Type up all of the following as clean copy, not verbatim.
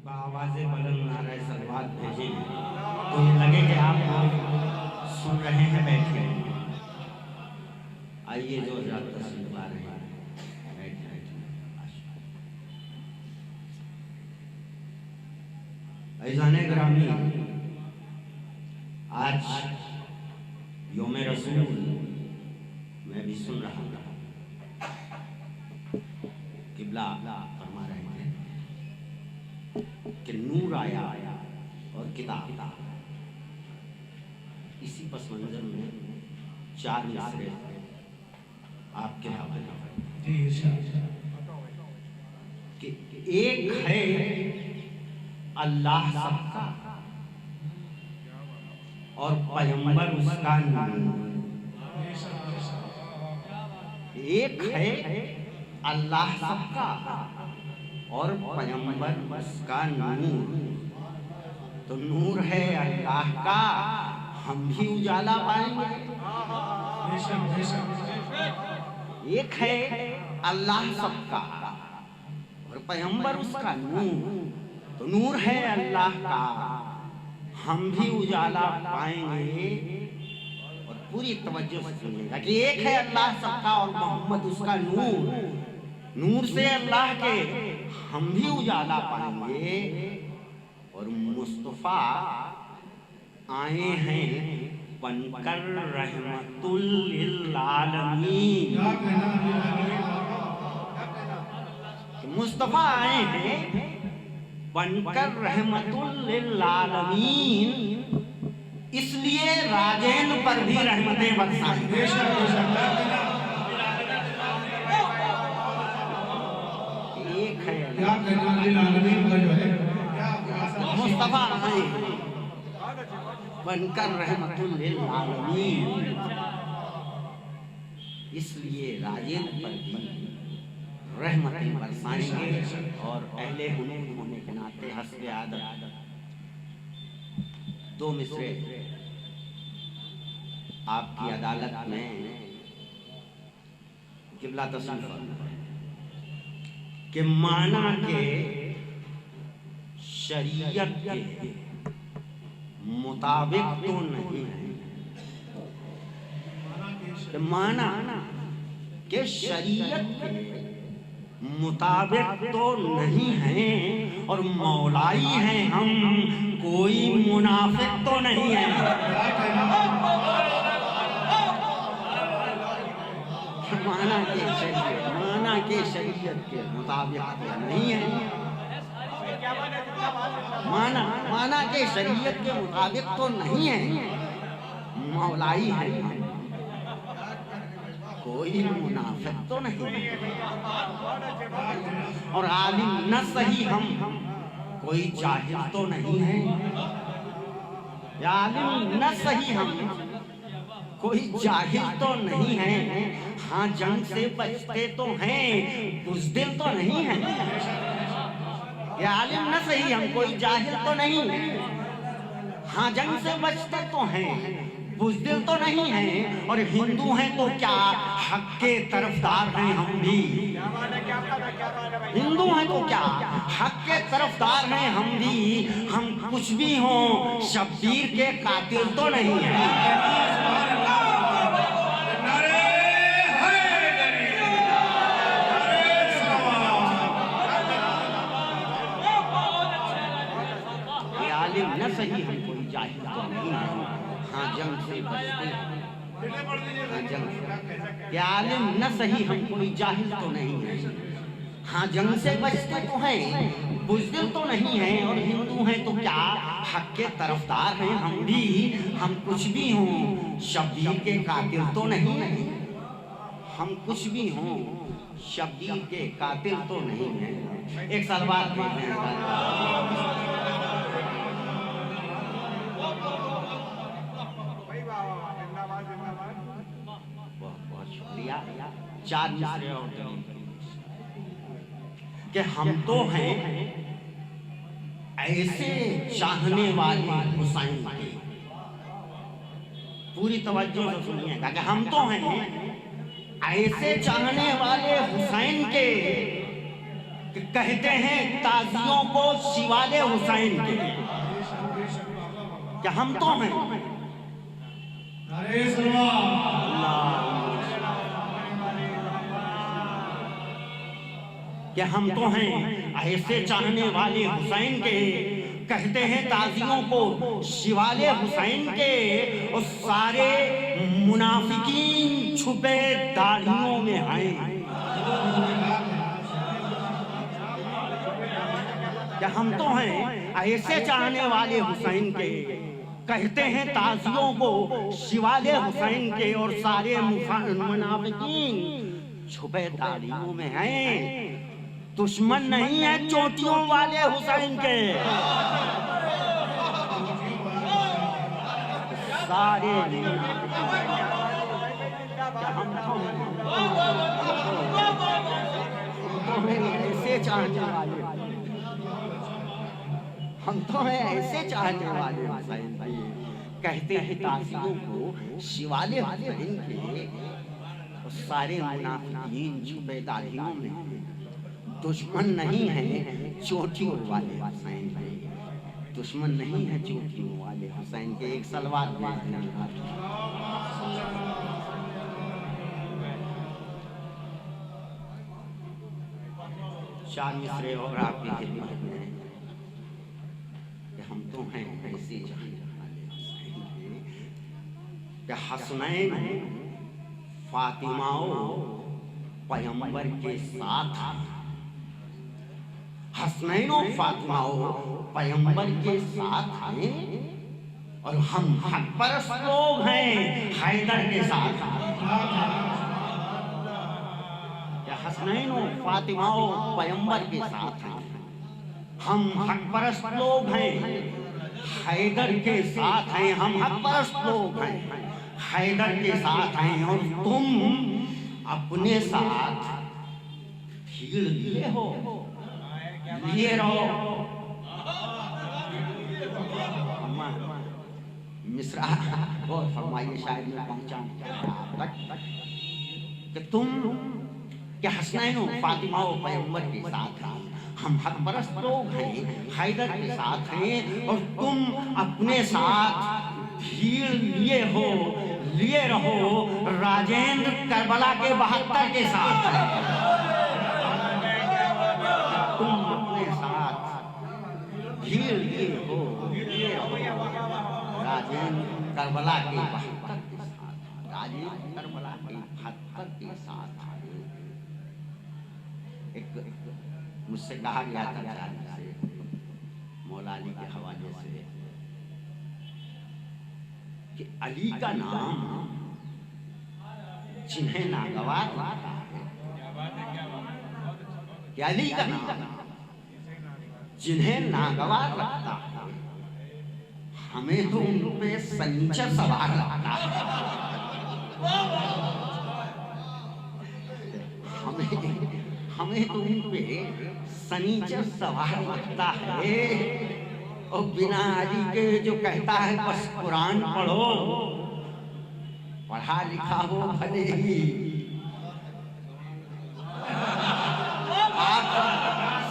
आवाज़े बुलंद नारे सलवात भेजें तो ये लगे कि आप लोग सुन रहे हैं बैठे। आइए जो हज़रात तशरीफ़ ला रहे हैं बैठे। अज़ीज़ाने गिरामी, आज यौम रसूल मैं भी सुन रहा था, किबला फरमा रहे थे कि नूर आया और किताब। इसी पस मंजर में चार मिसरे आपके हवाले कि एक है अल्लाह सबका और पैगंबर उसका नूर। एक है अल्लाह सबका और पैगंबर उसका नूर। तो नूर है अल्लाह का, हम भी उजाला पाएंगे। एक है अल्लाह सबका और पैगंबर उसका नूर। तो नूर है अल्लाह का, हम भी उजाला पाएंगे। और पूरी तवज्जो से सुनिएगा कि एक है अल्लाह सबका और मोहम्मद उसका नूर। नूर से अल्लाह के हम भी उजाला पाएंगे। और मुस्तफा आए हैं बनकर रहमतुल लिल आलमीन। मुस्तफा आए हैं बनकर रहमतुल लिल आलमीन, इसलिए राजेन पर भी रहमतें बरसाएंगे। एक है मुस्तफा आए बनकर रहमतुल लिल आलमीन, इसलिए राजेन पर भी रहमतें बरसाएंगे। और अहले हुनर होने के नाते हस्बे आदत दो मिसरे आपकी अदालत में किबला तस्लीफ के माना के शरीयत के मुताबिक तो नहीं है, माना के शरीयत के मुताबिक तो नहीं है। और मौलाई हैं हम, कोई मुनाफिक तो नहीं है। माना के शरीयत के मुताबिक तो नहीं है। माना के शरीयत के मुताबिक तो नहीं है। मौलाई है हम, कोई मुनाफिक तो नहीं है। और आलिम न सही हम, कोई जाहिल तो नहीं है। आलिम न सही हम, कोई जाहिल तो नहीं है। हाँ जंग से बचते तो हैं, बुज़दिल तो नहीं है। या आलिम न सही हम, कोई जाहिल तो नहीं। हाँ जंग से बचते तो हैं, बुज़दिल तो नहीं है। और हिंदू हैं तो क्या, हक के तरफदार हैं हम भी। हिंदू हैं तो क्या, हक के तरफदार हैं हम भी। हम कुछ भी हों, शब्बीर के कातिल तो नहीं है। न सही हम, कोई जाहिल तो नहीं है। हाँ जंग से बचते, हाँ जंग से आलिम न सही हम, कोई जाहिल तो नहीं है। हाँ जंग से बचते तो हैं, बुज़दिल तो नहीं है। और हिंदू हैं तो क्या, हक के तरफदार हैं हम भी। हम कुछ भी हों, शब्बीर के कातिल तो नहीं है। हम कुछ भी हों, शब्बीर के कातिल तो नहीं है। एक साल बाद बहुत शुक्रिया। चार मिसरे और कि हम तो हैं ऐसे चाहने वाले हुसैन के। पूरी तवज्जो से सुनिएगा कि हम तो हैं ऐसे चाहने वाले हुसैन के कि कहते हैं ताजियों को शिवाले हुसैन के। क्या हम तो हैं कि हम तो हैं ऐसे चाहने वाले हुसैन के। कहते हैं ताजियों को शिवाले हुसैन के, और सारे मुनाफिकीन छुपे दाढ़ियों में हैं। क्या हम तो हैं ऐसे चाहने वाले हुसैन के। कहते हैं ताजियों को शिवाले हुसैन के, और सारे मुनाफिकीन छुपे दाढ़ियों में हैं। दुश्मन नहीं है चोटियों वाले हुसैन के, सारे ऐसे चाहने वाले, हम तो हैं ऐसे चाहने वाले हुसैन के। कहते हैं ताजियों को शिवाले हुसैन के, और सारे मुनाफिकीन छुपे दाढ़ियों में। दुश्मन नहीं है चोटियों वाले हुसैन के, दुश्मन नहीं है चोटियों वाले हुसैन के। एक सलवात भेजना चार मिसरे और आपकी खिदमत में कि हम तो हैं ऐसे चाहने वाले हुसैन के। कि हसनैन फातिमाओ पैगंबर के साथ, हसनैन और फातिमाओ पैगंबर के साथ हैं, और हम हक परस्त लोग हैं हैदर के साथ। हसनैन और फातिमाओ पैगंबर के साथ हैं, हम हक परस्त लोग हैं हैदर के साथ हैं। हम हक परस्त लोग हैं हैदर के साथ हैं, और तुम अपने साथ भीड़ लिए हो, लिए रहो। मिश्रा बहुत फरमाइए शायद में पहुंचा कि तुम क्या हसनैन फातिमाओ पैगंबर के साथ हैं, हम हक परस्त लोग हैं हैदर के साथ हैं, और तुम अपने साथ भीड़ लिए हो, लिए रहो राजेंद्र करबला के 72 के साथ हैं। तुम अपने साथ भीड़ लिए हो, लिए रहो राजेंद्र करबला के 72 के साथ, राजेंद्र करबला के 72 के साथ। एक मुझसे कहा गया था मौला अली के हवाले से कि अली का नाम जिन्हें नागवार लगता है, कि अली का नाम जिन्हें नागवार लगता है, हमें तो उन पे सनीचर सवार लगता है। हमें तो उन पे सनीचर सवार लगता है। और बिना अली के जो कहता है बस कुरान पढ़ो, पढ़ा लिखा हो भले ही, आप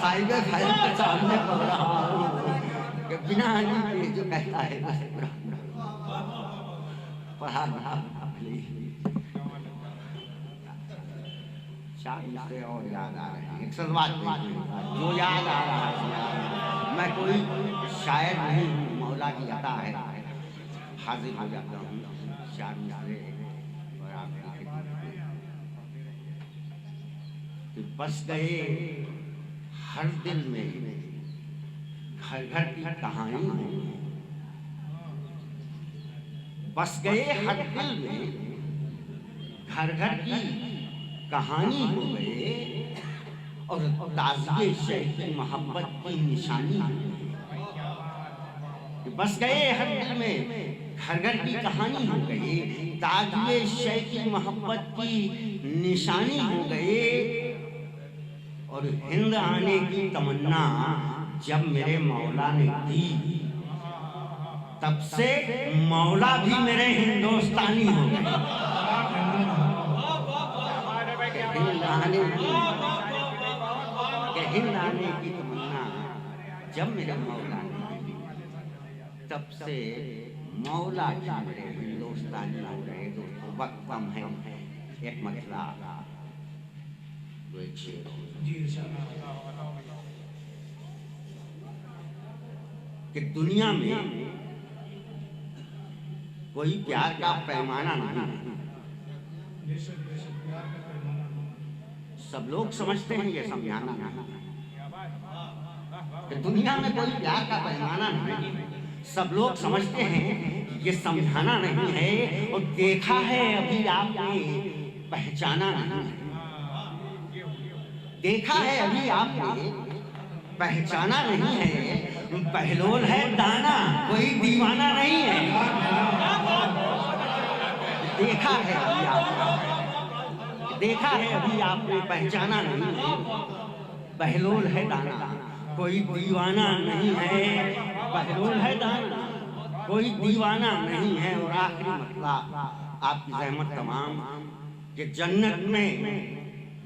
साहिब खैर के सामने पढ़ रहा हूँ कि बिना अली के जो कहता है बस कुरान पढ़ा लिखा भले ही। से और याद आ रहे हैं, एक सलवात जो याद आ रहा है। मैं कोई शायर नहीं हूँ, मौला की अता है, हाजिर हो जाता हूँ चार मिसरे और आपकी खिदमत में। बस गए हर दिल में घर घर की कहानी हो, बस गए हर दिल में घर घर की कहानी हो गए, और ताज़िए शेख की मोहब्बत की निशानी हो गई। बस गए हर दिल में घर घर की कहानी हो गई, ताज़िए शेख की मोहब्बत की निशानी हो गई। और हिंद आने की तमन्ना जब मेरे मौला ने दी, तब से मौला भी मेरे हिंदुस्तानी हो गए। हिंद आने की तमन्ना जब मेरे मौला ने तब से मौला की मेरे हिंदुस्तानी हो रहे दोस्तों। वक्त कम है, एक मतला एक शेर कि दुनिया में कोई प्यार का पैमाना नहीं है। सब लोग समझते हैं ये समझाना नहीं कि दुनिया में कोई प्यार का पैमाना नहीं है। सब लोग समझते हैं ये समझाना नहीं है। और देखा है अभी आपने पहचाना नहीं है। देखा है अभी आपने पहचाना नहीं है। बहलोल है दाना, कोई दीवाना नहीं है। देखा है अभी आपने, देखा है अभी आपने पहचाना नहीं है। बहलोल है दाना, कोई दीवाना नहीं है। बहलोल है दाना, कोई दीवाना नहीं है। और आखिरी मतलब आपकी रहमत तमाम कि जन्नत में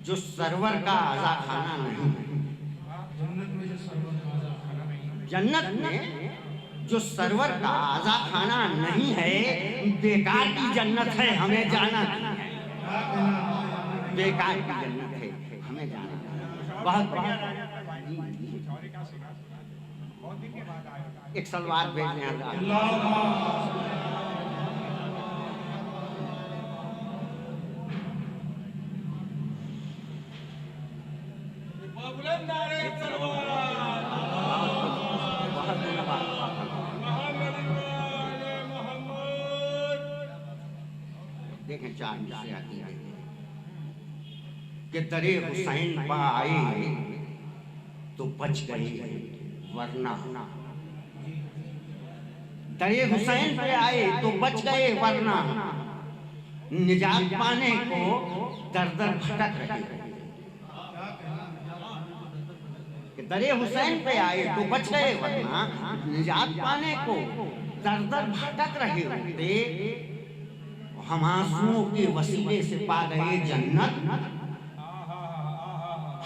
जो सरवर का आजा खाना नहीं है, जन्नत में जो सरवर का आजा खाना नहीं है, बेकार की जन्नत है, हमें जाना नहीं है। बेकार की जन्नत है, हमें जाना नहीं। बहुत एक सलवार भेजने देखें। चार से आती है कि दरे हुसैन पा आए तो बच गए वरना, दरे हुसैन पे आए तो बच गए वरना, निजात पाने को दर दर भटक रहे। दरे हुसैन पे आए तो बच गए वरना, निजात पाने को दर दर भटक रहे होते। हम आंसुओं के वसीले से पा गए जन्नत,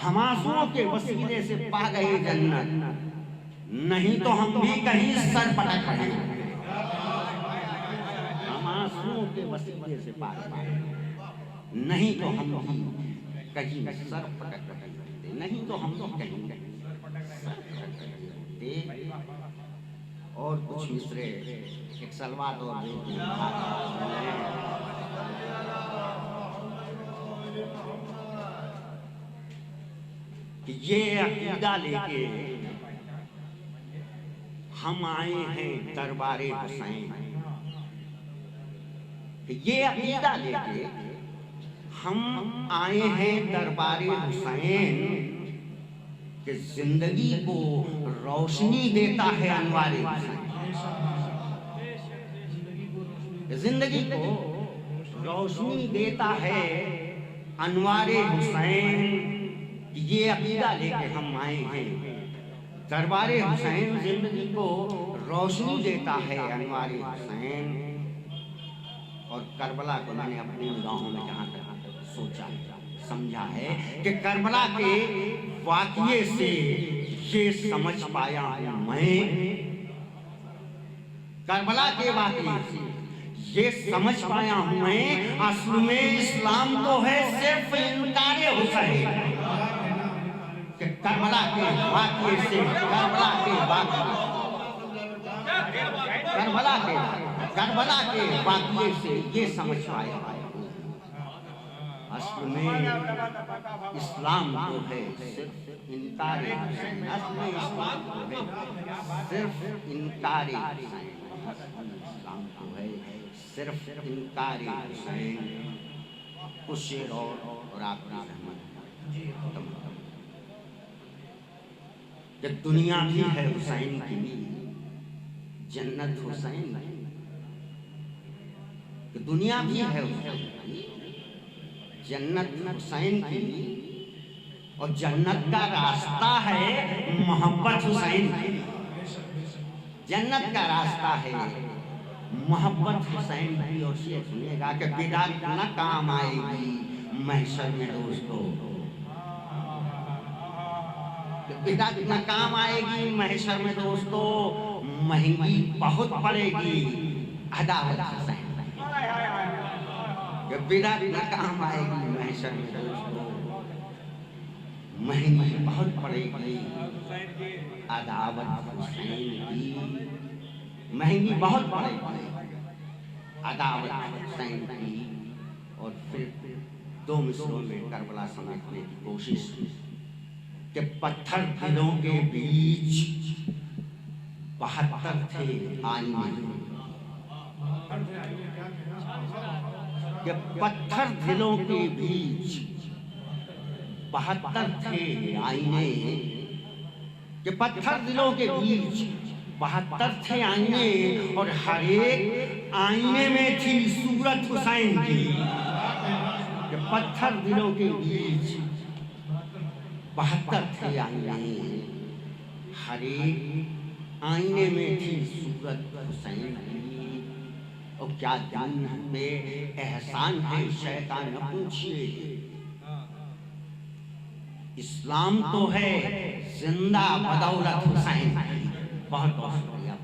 हम आंसुओं के वसीले से पा गए जन्नत। नहीं तो हम भी कहीं सर पटक रहे। हम आंसुओं के वसीले से पा गए, नहीं तो हम भी कहीं सर पटक रहे। नहीं तो हम भी कहीं सर पटक रहे। और कुछ मिसरे एक सलवार और कि ये अकीदा लेके हम आए हैं दरबारे हुसैन। ये अकीदा लेके हम आए हैं दरबारे हुसैन कि जिंदगी को रोशनी देता है अनवारे हुसैन। जिंदगी को रोशनी देता है अनवारे हुसैन। ये अकीदा लेके हम आए हैं दरबारे हुसैन। जिंदगी को रोशनी देता है अनवारे हुसैन। और करबला को मैंने अपनी निगाहों में जहाँ तक सोचा समझा है कि करबला के वाक़ये से ये समझ पाया हूँ मैं, करबला के वाक़ये से ये समझ पाया हूँ मैं, असल में इस्लाम तो है सिर्फ इनकारे हुसैन। कि करबला के वाक़ये से, करबला के वाक़ये से ये समझ पाया असल में इस्लाम तो है सिर्फ इनकारे हुसैन। असल में इस्लाम तो है सिर्फ इनकारे हुसैन। इस्लाम तो है सिर्फ इनकारे हुसैन। कुछ शेर और आपकी रहमत कि दुनिया भी है हुसैन की, जन्नत हुसैन की। दुनिया भी है हुसैन की, जन्नत हुसैन की। और जन्नत का रास्ता है मोहब्बत हुसैन की। जन्नत का रास्ता है मोहब्बत हुसैन की। और ये सुनिएगा कि बिदात न काम आएगी महशर में दोस्तों। बिदअत न काम आएगी महशर में दोस्तों, महंगी बहुत पड़ेगी अदावत हुसैन। बिदअत न काम आएगी महशर में दोस्तों, महंगी बहुत पड़ेगी अदावत हुसैन की, महंगी बहुत पड़ेगी अदावत हुसैन की। और फिर दो मिसरों में करबला समेटने की कोशिश कि पत्थर दिलों के बीच 72 थे आईने, कि पत्थर दिलों के बीच 72 थे आईने, कि पत्थर दिलों के बीच 72 थे आईने, और हर एक आईने में थी सूरत हुसैन की। कि पत्थर दिलों के बीच 72 थे आईने, हर एक आईने में थी सूरत हुसैन की। और क्या दिन पे एहसान है शैतान न पूछिए, इस्लाम तो है जिंदा बदौलत हुसैन की। बहुत बहुत शुक्रिया।